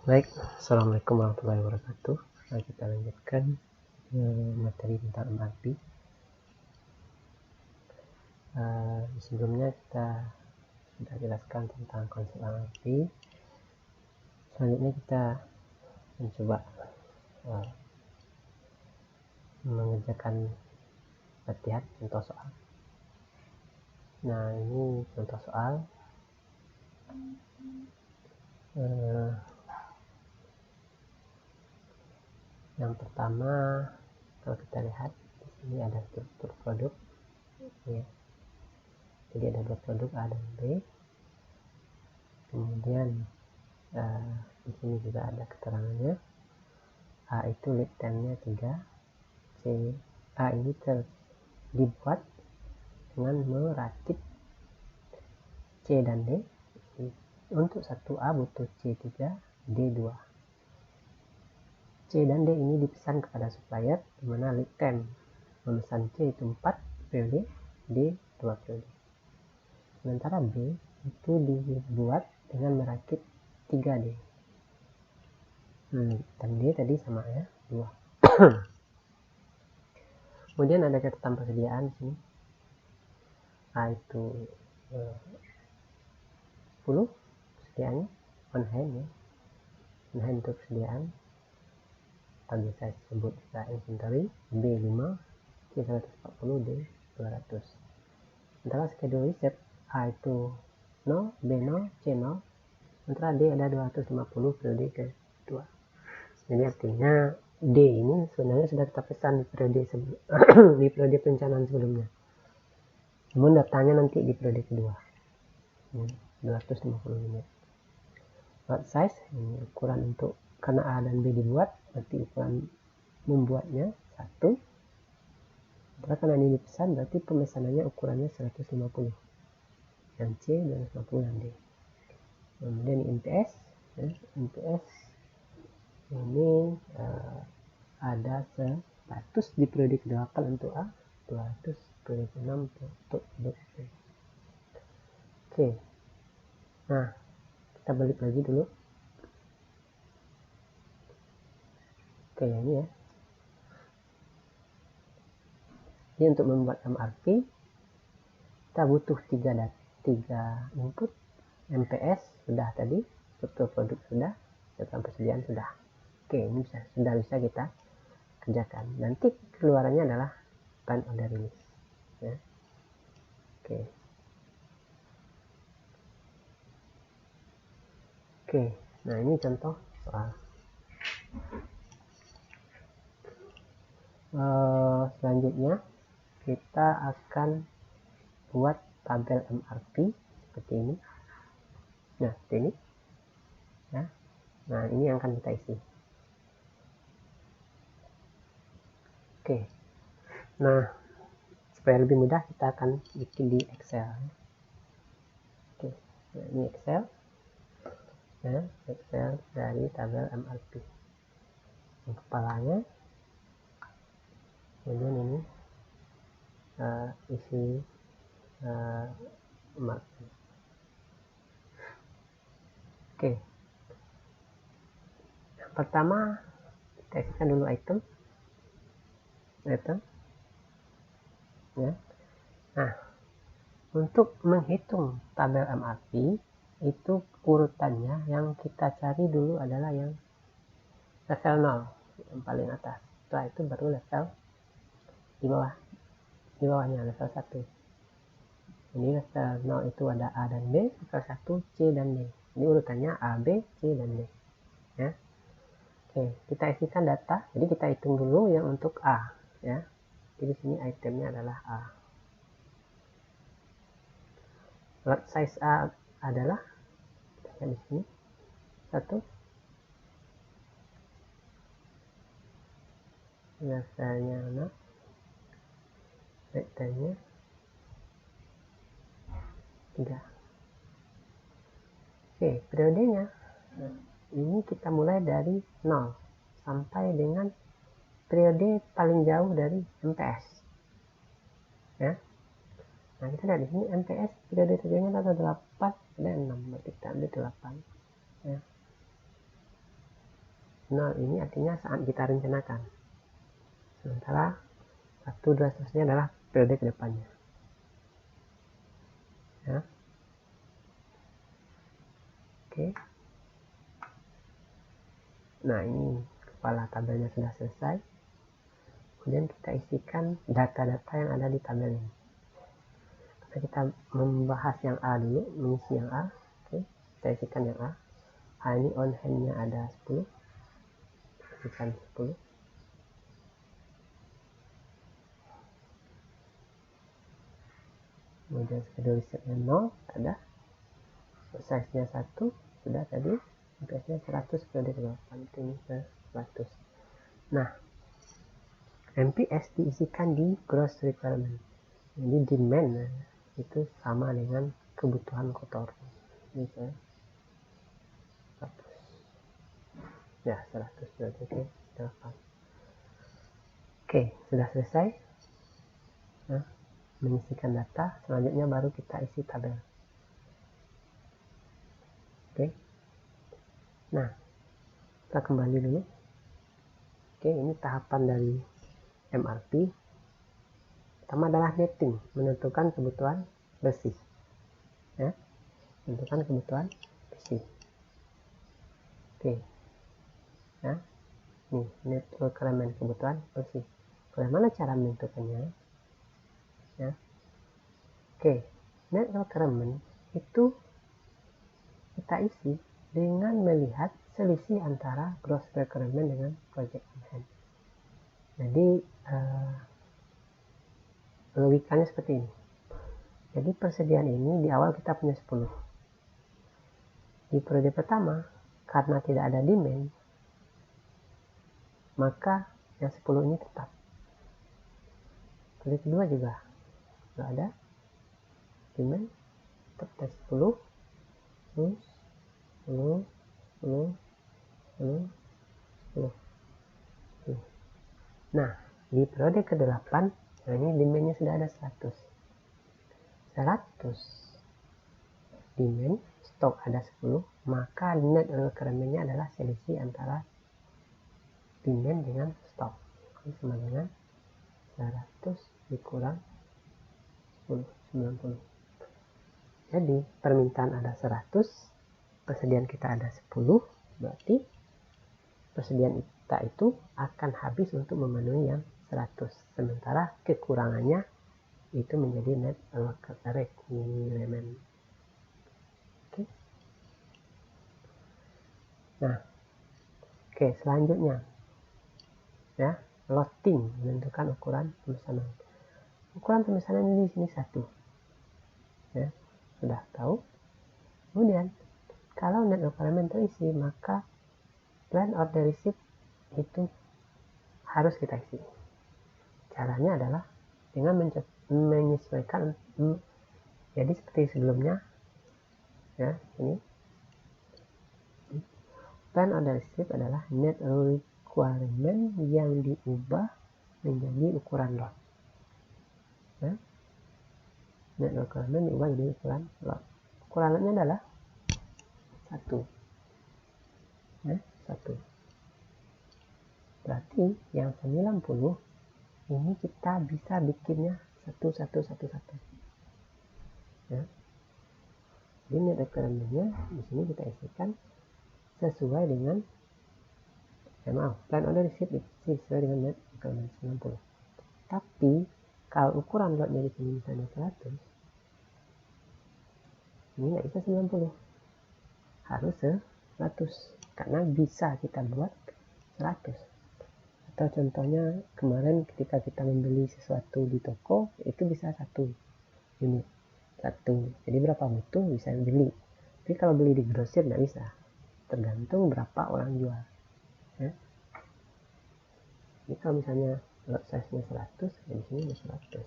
Baik, Assalamualaikum warahmatullahi wabarakatuh. Kita lanjutkan materi tentang MRP. Sebelumnya kita sudah jelaskan tentang konsep MRP. Selanjutnya kita mencoba mengerjakan latihan contoh soal. Nah, ini contoh soal. Yang pertama, kalau kita lihat di sini ada struktur produk, ya. Jadi ada dua produk A dan B. Kemudian di sini juga ada keterangannya. A itu lead time-nya 3. A ini dibuat dengan merakit C dan D. Untuk satu A butuh C3, D2. C dan D ini dipesan kepada supplier, di mana lead time memesan C itu 4 periode, D 2 periode. Sementara B itu dibuat dengan merakit 3D. Dan D tadi sama ya, 2. Kemudian ada catatan persediaan di sini. A itu 10 persediaannya, on hand ya. On hand untuk persediaan. Atau biasa disebut juga inventory. B 5, C 140, D 200. Sementara schedule reset, A itu 0, B 0, C 0. Sementara D ada 250 periode kedua. Jadi artinya D ini sebenarnya sudah kita pesan di periode di periode perencanaan sebelumnya. Namun datanya nanti di periode kedua. 250 unit. Lot size ini ukuran untuk karena A dan B dibuat, berarti ukuran membuatnya 1. Karena ini dipesan, berarti pemesanannya ukurannya 150. Yang C dan 150 yang D. Kemudian NPS, ya, NPS ini ada 100 di periode ke-8 untuk A, 200 periode ke-6 untuk B. Oke. Nah, kita balik lagi dulu. Oke, ini ya. Jadi untuk membuat MRP, kita butuh 3 input. MPS sudah tadi, struktur produk sudah, catatan persediaan sudah. Oke, ini sudah bisa kita kerjakan. Nanti keluarannya adalah time order release. Ya. Oke, nah ini contoh soal. Selanjutnya kita akan buat tabel MRP seperti ini. Nah, seperti ini. Ya. Nah, ini yang akan kita isi. Oke. Nah, supaya lebih mudah kita akan bikin di Excel. Oke. Nah, ini Excel. Ya, Excel dari tabel MRP. Ini kepalanya. Kemudian ini isi MRP. Oke. Yang pertama kita isikan dulu item. Ya. Nah, untuk menghitung tabel MRP itu urutannya yang kita cari dulu adalah yang level 0, yang paling atas. Setelah itu baru level di bawahnya level 1. Jadi level 0 itu ada A dan B, level 1 C dan D. Ini urutannya A, B, C dan D. Ya. Oke, kita isikan data. Jadi kita hitung dulu yang untuk A, ya. Jadi sini itemnya adalah A. Lot size A adalah di sini 1. Levelnya 0. Vektornya 3. Oke, periodenya. Nah, ini kita mulai dari 0 sampai dengan periode paling jauh dari MPS. Ya. Nah, kita lihat di sini MPS periode terjadinya ada 8, ada 6, berarti kita ambil 8. Ya. 0 ini artinya saat kita rencanakan. Sementara 1, 2, seterusnya adalah periode kedepannya. Ya. Oke. Nah, ini kepala tabelnya sudah selesai. Kemudian kita isikan data-data yang ada di tabel ini. Kita membahas yang A dulu, mengisi yang A. Oke, kita isikan yang A. A ini on hand-nya ada 10. Isikan 10. Kemudian schedule risetnya 0, ada. Size-nya 1, sudah tadi. MPS-nya 100 periode ke-8, ini ke 100. Nah, MPS diisikan di gross requirement. Jadi demand itu sama dengan kebutuhan kotor. Ini ke 100. Ya, 100 berarti ke 8. Oke, sudah selesai. Nah, mengisikan data, selanjutnya baru kita isi tabel. Oke. Nah, kita kembali dulu. Oke, ini tahapan dari MRP. Pertama adalah netting, menentukan kebutuhan bersih. Ya, menentukan kebutuhan bersih. Oke. Ya, nih net requirement kebutuhan bersih. Bagaimana cara menentukannya? Ya. Oke, net requirement itu kita isi dengan melihat selisih antara gross requirement dengan project on hand. Jadi logikanya seperti ini. Jadi persediaan ini di awal kita punya 10. Di periode pertama, karena tidak ada demand, maka yang 10 ini tetap. Periode kedua juga nggak ada demand, tetap ada 10, 10, 10, 10, 10, 10. Nah, di periode ke-8, nah ini demandnya sudah ada 100. 100 demand, stok ada 10, maka net requirement-nya adalah selisih antara demand dengan stok. Ini sama dengan 100 dikurang 10, 90. Jadi permintaan ada 100, persediaan kita ada 10, berarti persediaan kita itu akan habis untuk memenuhi yang 100. Sementara kekurangannya itu menjadi net requirement. Oke. Nah, oke, selanjutnya ya, loading, menentukan ukuran pemesanan. Ukuran pemesanan ini di sini 1. Ya, sudah tahu. Kemudian kalau net requirement terisi, maka plan order receipt itu harus kita isi. Caranya adalah dengan menyesuaikan. Jadi seperti sebelumnya, ya, ini plan order receipt adalah net requirement yang diubah menjadi ukuran lot. Ya. Net requirement diubah menjadi ukuran lot. Ukuran lotnya adalah 1. Ya, 1. Berarti yang 90 ini kita bisa bikinnya 1, 1, 1, 1. Ya. Jadi net requirement-nya di sini kita isikan sesuai dengan plan order receipt sesuai dengan net requirement 90. Tapi kalau ukuran lot dari sini misalnya 100, ini nggak bisa 90, harus 100 karena bisa kita buat 100. Atau contohnya kemarin ketika kita membeli sesuatu di toko, itu bisa 1 unit, 1. Jadi berapa butuh bisa beli. Tapi kalau beli di grosir nggak bisa, tergantung berapa orang jual. Ya. Jadi kalau misalnya lot size-nya 100, di sini 100.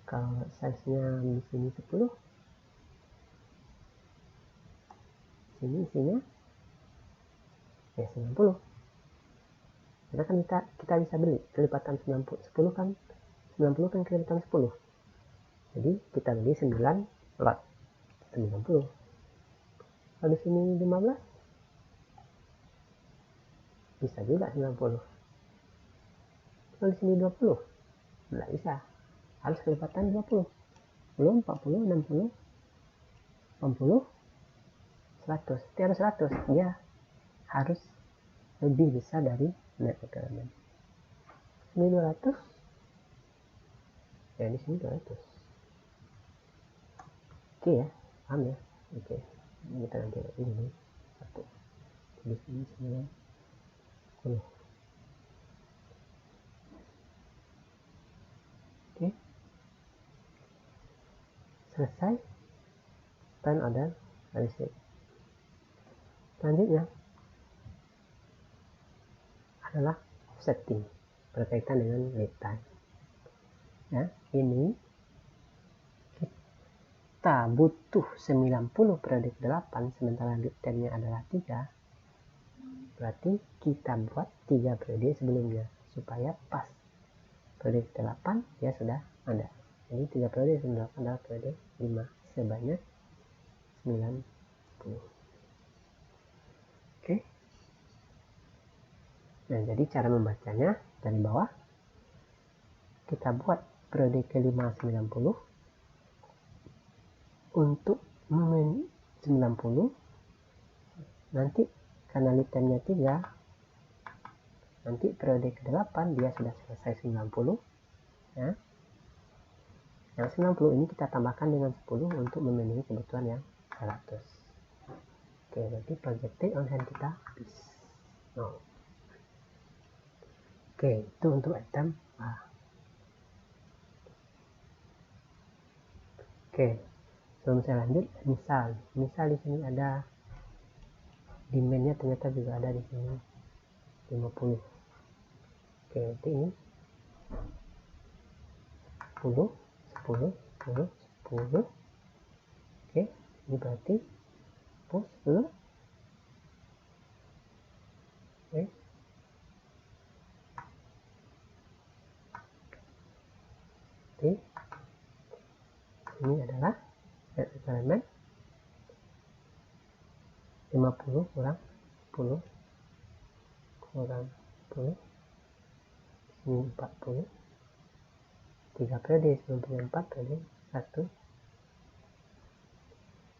Kalau lot size-nya di sini 10, sini isinya ya 90. Karena kan kita bisa beli kelipatan 90, 10 kan 90 kan kelipatan 10. Jadi kita beli 9 lot 90. Kalau di sini 15 bisa juga 90. Kalau di sini 20 nggak bisa, harus kelipatan 20. Belum 40, 60, 80, 100. Dia harus 100, dia harus lebih besar dari negatif elemen. Ini 200, ya di sini 200. Oke ya, paham ya? Oke, kita nanti ini satu di sini 90. Oke, selesai time order analysis. Selanjutnya adalah offsetting berkaitan dengan lead time. Ya, ini kita butuh 90 periode 8 sementara lead time-nya adalah 3. Berarti kita buat 3 periode sebelumnya supaya pas periode 8 dia sudah ada. Jadi 3 periode sebelum 8 adalah periode 5 sebanyak 90. Oke. Nah, jadi cara membacanya dari bawah kita buat periode kelima 90 untuk 90 nanti karena lead time-nya 3 nanti periode ke-8 dia sudah selesai 90 ya. Yang 90 ini kita tambahkan dengan 10 untuk memenuhi kebutuhan yang 100. Oke, berarti projected on hand kita habis. No. Oke, itu untuk item A. Oke, sebelum saya lanjut, misal di sini ada demand-nya ternyata juga ada di sini 50. Oke, berarti ini 10, 10, 10, 10. Oke, ini berarti push dulu. Oke. Oke. Ini adalah elemen 50 kurang 10 kurang 10. Ini 40. 3 periode, 94 periode, 1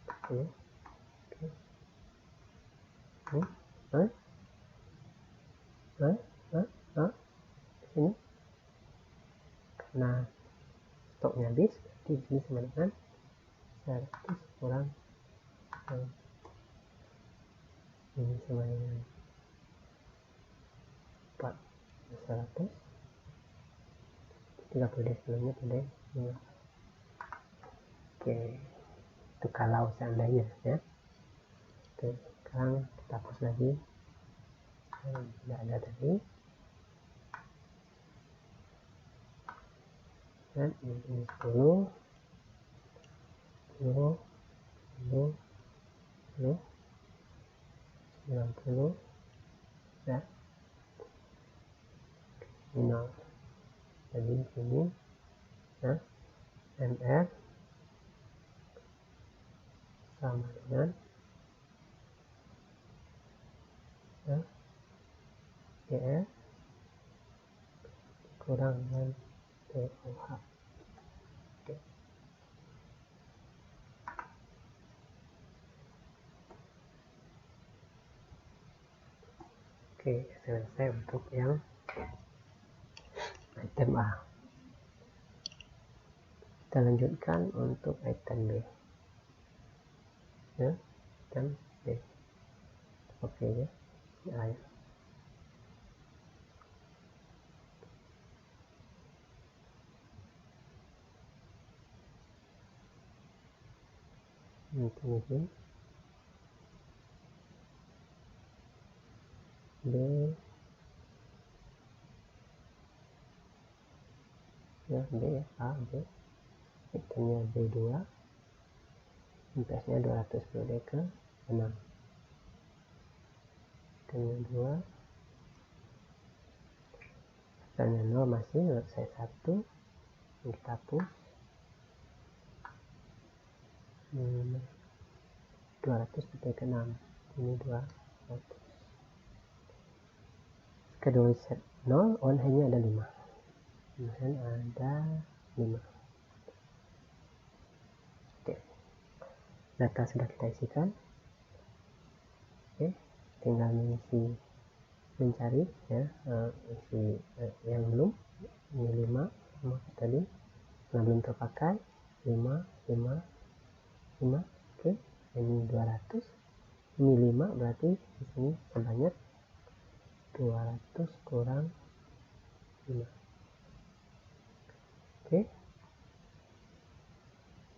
40. Oke. Sini karena stoknya habis, di sini sama dengan 100 kurang ini sama dengan 4 100. 3 periode sebelumnya periode 5. Oke, itu kalau seandainya ya. Oke, sekarang kita hapus lagi tidak ada tadi. Dan ini 10 10 10 10 90 ya, ini 0. Jadi di sini ya, MR sama dengan ya, GR kurang dengan TOH. Oke. Oke, selesai untuk yang item A. Kita lanjutkan untuk item B ya, item B. Oke ya, ya. Ini B ya, B ya, A, B. Itemnya B2, impasnya 200 periode ke 6. Itemnya 2, hasilnya 0 masih, menurut saya 1. Kita push 200 dibagi ke 6, ini 200. Kedua set 0, on hand-nya ada 5. On hand ada 5. Oke. Data sudah kita isikan. Oke, tinggal mencari ya, isi yang belum. Ini 5 tadi yang belum terpakai, 5. Oke, ini 200, ini 5, berarti di sini sebanyak 200 kurang 5. Oke,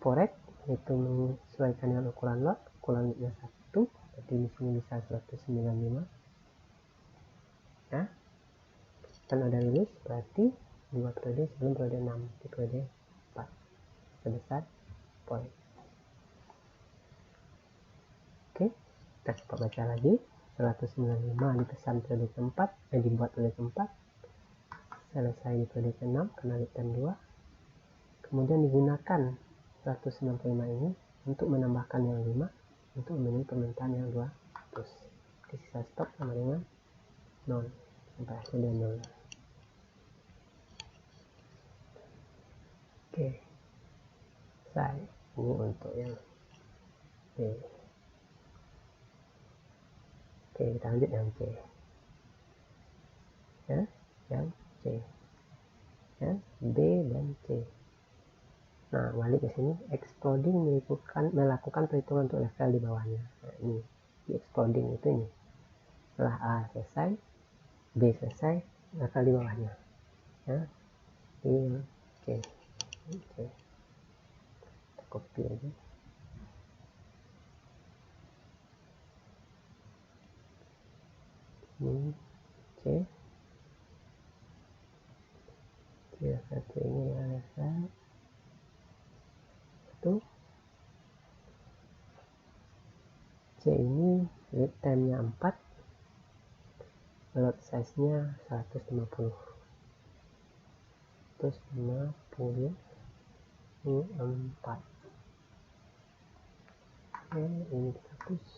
forek itu menyesuaikan dengan ukuran lot, ukuran lotnya 1, berarti di sini bisa 195 ya. Dan ada rilis berarti 2 periode sebelum periode 6, di periode 4 sebesar poin. Oke, kita coba baca lagi. 195 dipesan periode keempat, dibuat periode keempat, selesai di periode ke-6 karena dan 2. Kemudian digunakan 195 ini untuk menambahkan yang 5 untuk memenuhi permintaan yang 200. Oke, sisa stok sama dengan 0 sampai hasilnya 0. Oke, selesai. Ini untuk yang B. Oke, kita lanjut yang C ya, yang C ya, B dan C. Nah, balik ke sini, exploding melakukan perhitungan untuk level di bawahnya. Nah, ini di exploding itu ini. Setelah A selesai, B selesai, level di bawahnya. Ya, ini C. Kita copy aja. Ini C. Satu ini level 1. C ini lead time-nya 4, lot size-nya 150. Ini 4. Oke, ini kita hapus.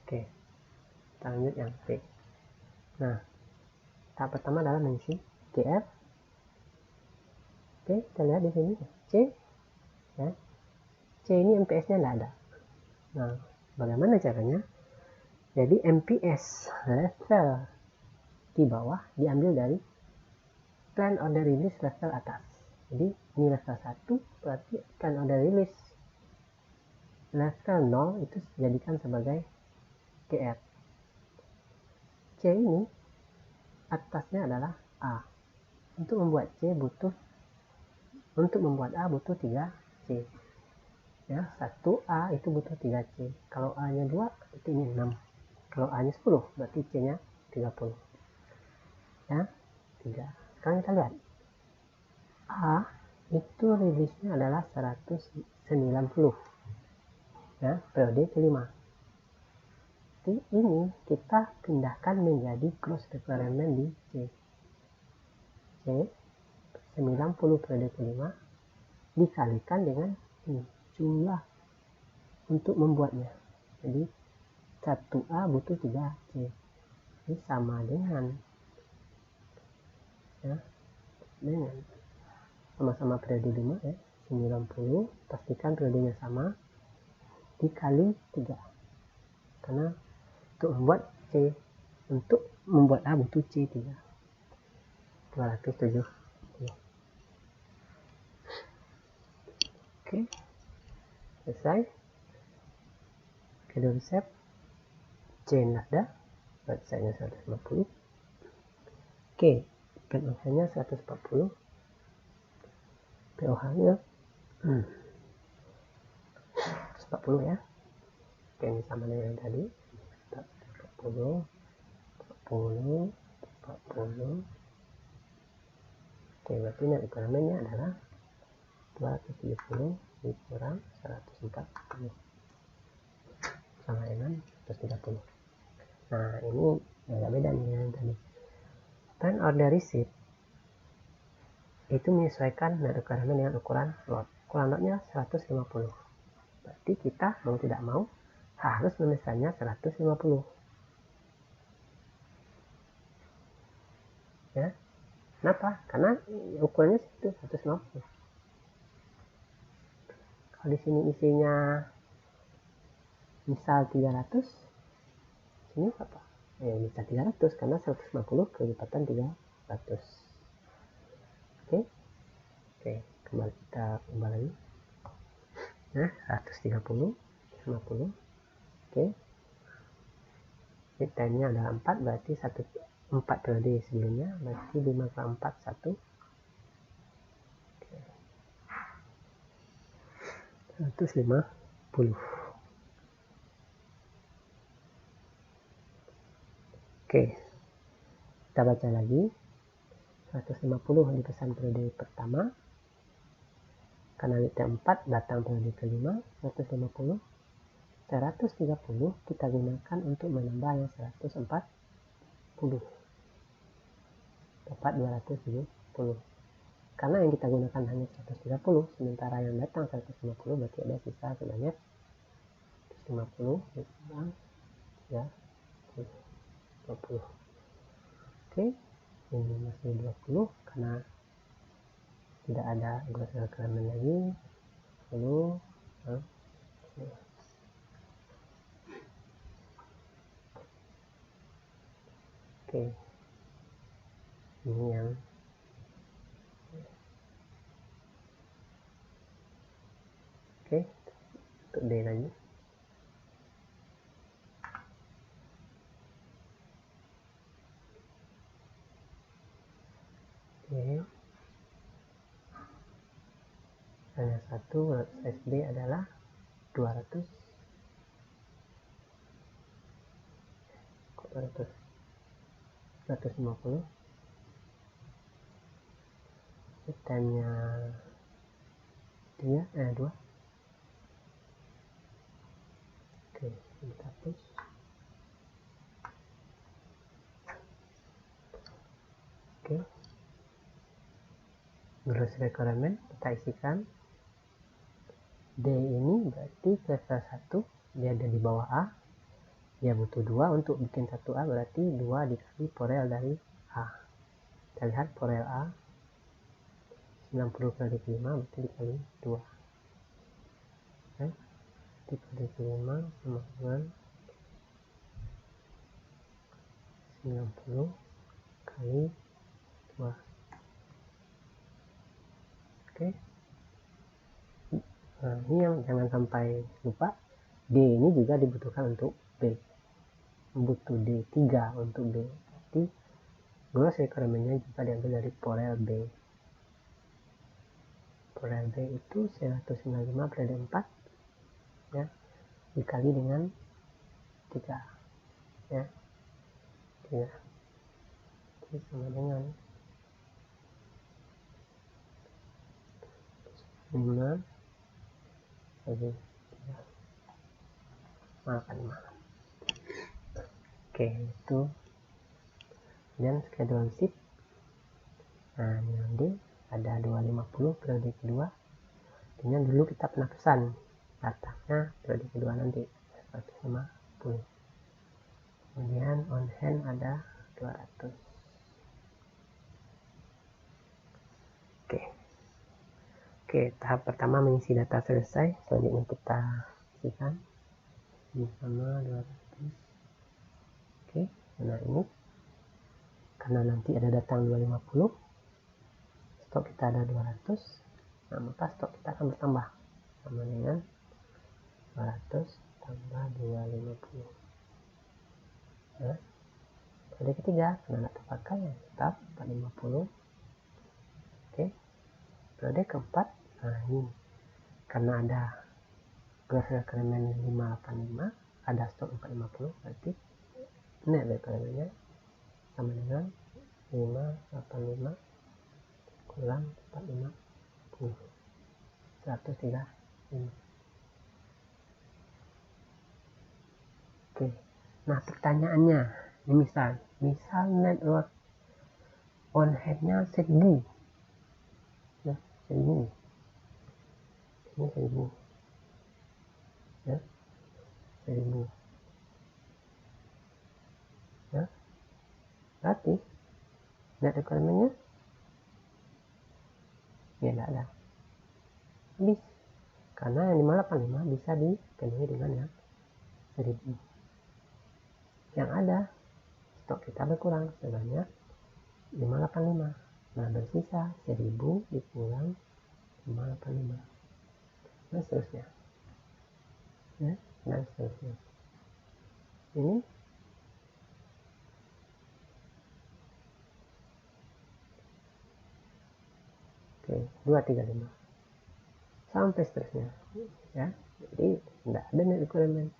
Oke, kita lanjut yang B. Nah, tahap pertama adalah mengisi GF. Oke, kita lihat di sini C ya. C ini MPS-nya tidak ada. Nah, bagaimana caranya? Jadi MPS level di bawah diambil dari plan order release level atas. Jadi ini level 1, berarti plan order release level 0 itu dijadikan sebagai GR. C ini atasnya adalah A. Untuk membuat A butuh 3C. Ya, 1A itu butuh 3C. Kalau A-nya 2, berarti ini 6. Kalau A-nya 10, berarti C-nya 30. Ya, 3. Sekarang kita lihat. A itu rilisnya adalah 190. Ya, periode kelima. Jadi ini kita pindahkan menjadi gross requirement di C. C 90 periode kelima dikalikan dengan ini jumlah untuk membuatnya. Jadi 1A butuh 3C. Ini sama dengan ya, dengan sama-sama periode 5 ya, 90, pastikan periodenya sama dikali 3. Karena untuk membuat A butuh C3. 270. Oke, selesai. Kedua resep C ada, websitenya 150. Oke, POH-nya 140. POH-nya 140 ya. Oke, ini sama dengan yang tadi. 40. Oke, berarti net requirement-nya adalah 270 dikurang 140 sama dengan 130. Nah, ini agak beda nih yang tadi. Plan order receipt itu menyesuaikan net requirement dengan ukuran lot. Ukuran lotnya 150. Berarti kita mau tidak mau harus memesannya 150. Ya. Kenapa? Karena ukurannya itu 150. Kalau di sini isinya misal 300, sini apa? Bisa 300 karena 150 kelipatan 300. Oke. Kembali kita ubah lagi. Nah, 130, 50. Oke. Time-nya adalah 4, berarti 4 periode sebelumnya, berarti 5 kali 4, 1. 150. Oke, kita baca lagi. 150 di pesan periode pertama, karena liter 4 datang periode kelima. 150, 130 kita gunakan untuk menambah yang 140, dapat 270. Karena yang kita gunakan hanya 130, sementara yang datang 150, berarti ada sisa sebanyak 150 ditambah 20. Oke, ini masih 20 karena tidak ada gross requirement lagi. 10. Oke, ini yang untuk D lagi. Hanya satu, SD adalah 200. 150. Time-nya 2. Oke, kita hapus. Oke, gross requirement kita isikan. D ini berarti level 1, dia ada di bawah A, dia butuh 2 untuk bikin 1A, berarti 2 dikali porel dari A. Kita lihat porel A 90 kali 5 berarti dikali 2. Dikali 5 sama dengan 90 kali 2. Oke. Nah, ini yang jangan sampai lupa, D ini juga dibutuhkan untuk B. Butuh D3 untuk B. Berarti gross requirement-nya juga diambil dari porel B. Porel B itu 195 periode 4 ya, dikali dengan 3 ya. 3 itu sama dengan 5 bagi 3 makan 5. Oke, itu dan schedule sheet. Nah, ini nanti ada 250 periode kedua. Dengan dulu kita pernah pesan datangnya periode kedua nanti 150. Kemudian on hand ada 200. Oke, tahap pertama mengisi data selesai. Selanjutnya kita isikan ini sama 200. Oke, nah ini karena nanti ada datang 250, stok kita ada 200, nah maka stok kita akan bertambah sama dengan 200 tambah 250. Nah, periode ketiga karena tidak terpakai ya tetap 450. Oke, periode keempat, nah ini karena ada gross requirement 585, ada stok 450, berarti net requirement-nya sama dengan 585 kurang 450, 135. Oke, nah pertanyaannya ini misal network on hand-nya 1000 ya, 1000 ini 1000. ya, 1000 ya, berarti net requirementnya ya tidak ada, habis, karena yang 585 bisa dipenuhi dengan yang 1000. Yang ada stok kita berkurang sebanyak 585. Nah, bersisa 1000 dikurang 585. Dan seterusnya. Ya, dan seterusnya. Ini oke, 235. Sampai seterusnya. Ya, jadi tidak ada net requirement.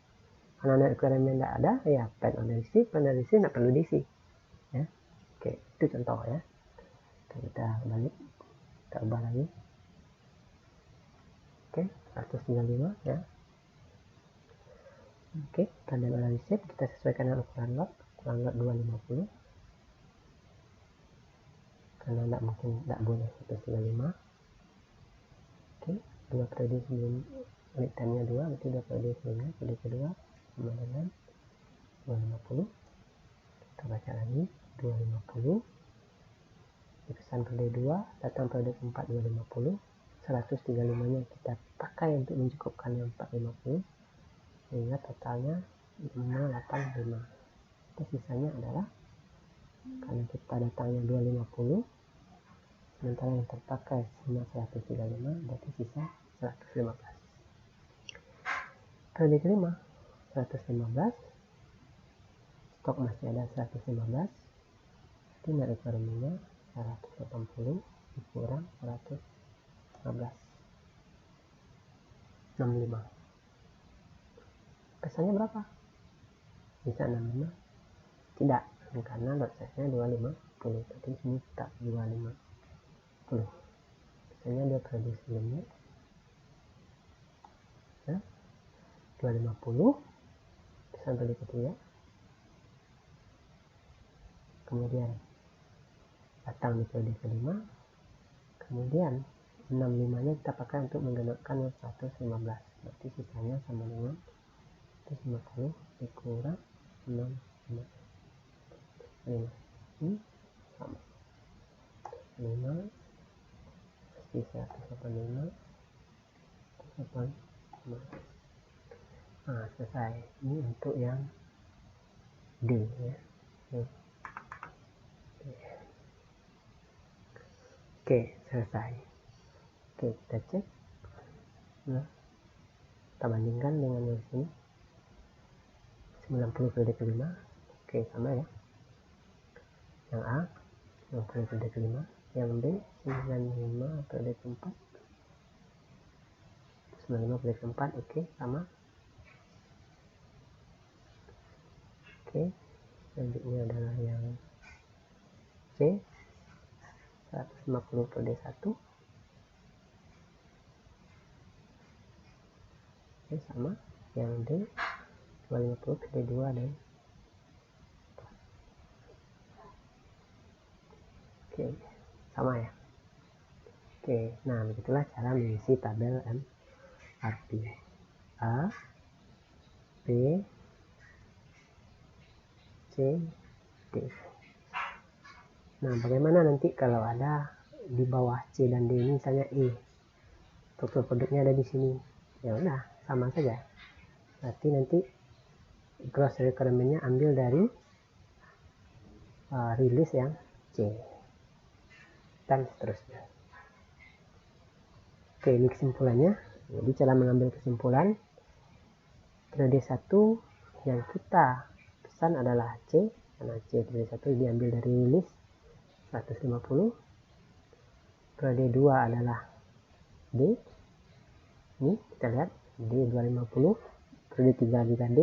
Karena net requirement tidak ada, ya plan on receive tidak perlu diisi. Ya, oke, itu contoh ya. Kita balik, kita ubah lagi. Oke, 135 ya. Oke, plan on receive kita sesuaikan dengan ukuran lot 250. Karena tidak mungkin, tidak boleh 135. Oke, 2 periode sebelum lead time-nya 2, berarti 2 periode sebelumnya, periode kedua sama dengan 250. Kita baca lagi 250 dipesan periode 2, datang periode keempat 250, 135 nya kita pakai untuk mencukupkan yang 450, sehingga totalnya 585. Itu sisanya adalah, karena kita datangnya 250, sementara yang terpakai cuma 135, berarti sisa 115. Periode kelima 115, stok masih ada 115, jadi net requirement-nya 180 dikurang 115, 65. Pesannya berapa? Bisa 65? Tidak, karena lot size-nya 250, tapi sini tak 250. Pesannya dia periode sebelumnya ya, 250, pesan periode ketiga, kemudian datang di periode kelima, kemudian 65 nya kita pakai untuk menggenapkan yang 115, berarti sisanya sama dengan 150 dikurang 65. Ini sama 5 pasti 185 85. Nah, selesai. Ini untuk yang D ya. Oke, selesai. Oke, kita cek. Nah, kita bandingkan dengan yang sini 90 periode kelima. Oke, sama ya. Yang A 90 periode kelima, yang B 95 periode keempat, 95 periode keempat. Oke, sama. Oke, selanjutnya adalah yang C 150 periode 1. Oke, sama. Yang D 250 periode 2 dan oke, sama ya. Oke, nah begitulah cara mengisi tabel MRP. A, B, C, D. Nah, bagaimana nanti kalau ada di bawah C dan D ini misalnya E, struktur produknya ada di sini, ya udah sama saja. Berarti nanti gross requirement-nya ambil dari rilis yang C dan seterusnya. Oke, ini kesimpulannya. Jadi cara mengambil kesimpulan, periode 1 yang kita pesan adalah C, karena C periode 1 diambil dari rilis 150. Periode 2 adalah D. Ini kita lihat D 250. Periode 3 juga D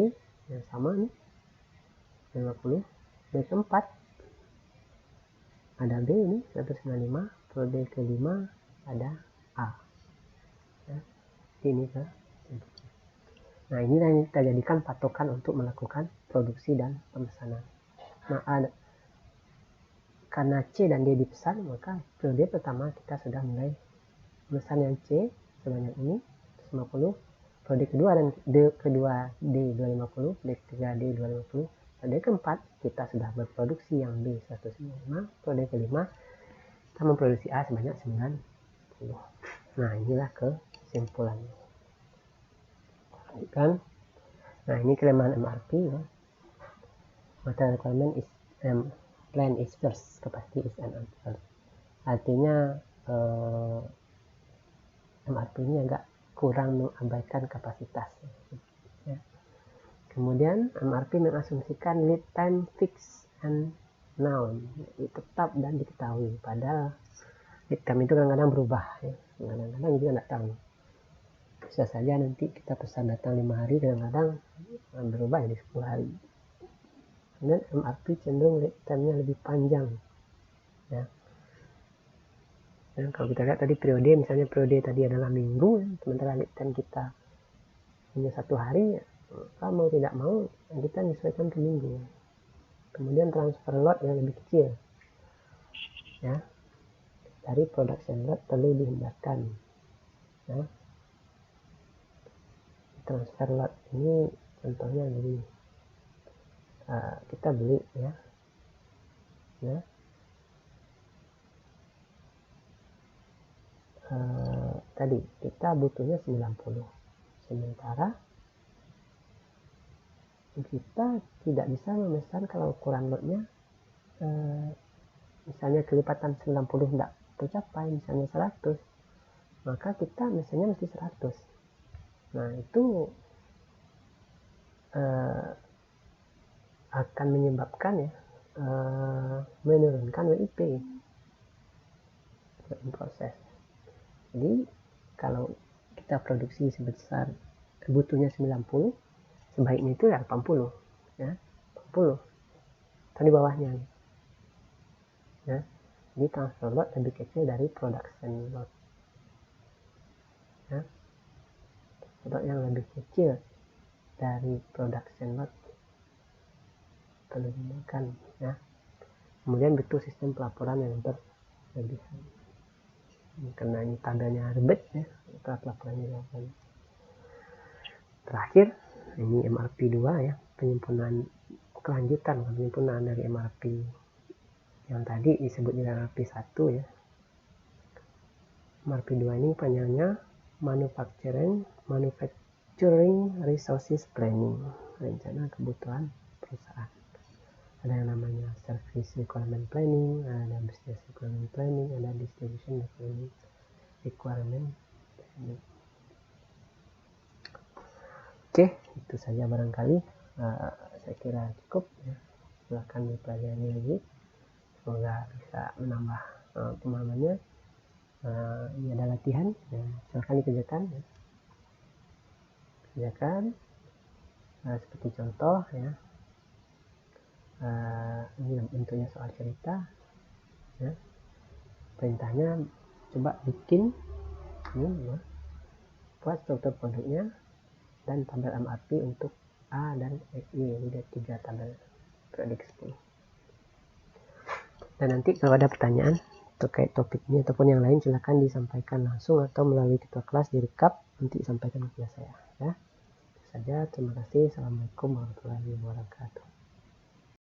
yang sama nih 50. Periode keempat ada B ini 195. Periode kelima ada A. Ya, ini ke. Nah, ini yang kita jadikan patokan untuk melakukan produksi dan pemesanan. Nah, karena C dan D dipesan, maka periode pertama kita sudah mulai pemesan yang C sebanyak ini 150. Periode kedua dan kedua D250, periode ketiga D250. Periode keempat kita sudah berproduksi yang B195. Periode kelima kita memproduksi A sebanyak 90. Nah, inilah kesimpulannya. Lanjutkan. Nah, ini kelemahan MRP ya. Material requirement is plan is first, capacity is an first. Artinya MRP ini agak kurang mengabaikan kapasitas ya. Kemudian MRP mengasumsikan lead time fix and known, tetap dan diketahui, padahal lead time itu kadang-kadang berubah ya. Kadang-kadang juga nggak tahu, bisa saja nanti kita pesan datang 5 hari, kadang-kadang berubah jadi 10 hari. Dan MRP cenderung lead time-nya lebih panjang ya. Dan kalau kita lihat tadi periode, misalnya periode tadi adalah minggu ya, sementara lead time kita hanya 1 hari ya, kalau mau tidak mau kita menyesuaikan ke minggu. Kemudian transfer lot yang lebih kecil ya, dari production lot perlu dihindarkan ya. Transfer lot ini contohnya dari kita beli ya tadi kita butuhnya 90, sementara kita tidak bisa memesan kalau ukuran lotnya misalnya kelipatan 90 tidak tercapai, misalnya 100, maka kita misalnya mesti 100. Nah, itu akan menyebabkan ya menurunkan WIP proses. Jadi kalau kita produksi sebesar butuhnya 90, sebaiknya itu ya 80 ya, 80 atau di bawahnya ya. Jadi transfer lot lebih kecil dari production lot ya. Lot yang lebih kecil dari production lot perlu dimakan ya. Kemudian butuh sistem pelaporan yang berlebihan, karena ini tandanya ribet ya, pelaporannya dilakukan. Terakhir ini MRP 2 ya, penyempurnaan kelanjutan penyempurnaan dari MRP yang tadi disebut MRP 1 ya. MRP 2 ini panjangnya Manufacturing Resources Planning, rencana kebutuhan perusahaan. Ada yang namanya Service Requirement Planning, ada Business Requirement Planning, ada Distribution Requirement Planning. Oke, itu saja barangkali. Saya kira cukup ya. Silahkan dipelajari lagi, semoga bisa menambah pemahamannya. Ini ada latihan ya. Silahkan dikerjakan ya. Kerjakan seperti contoh ya. Ini bentuknya soal cerita ya. Perintahnya coba bikin ini ya, buat struktur produknya dan tabel MRP untuk A dan FI, jadi 3 tabel periode 10. Dan nanti kalau ada pertanyaan terkait topik ini ataupun yang lain, silakan disampaikan langsung atau melalui ketua kelas direkap, nanti sampaikan kepada saya ya. Itu saja, terima kasih. Assalamualaikum warahmatullahi wabarakatuh.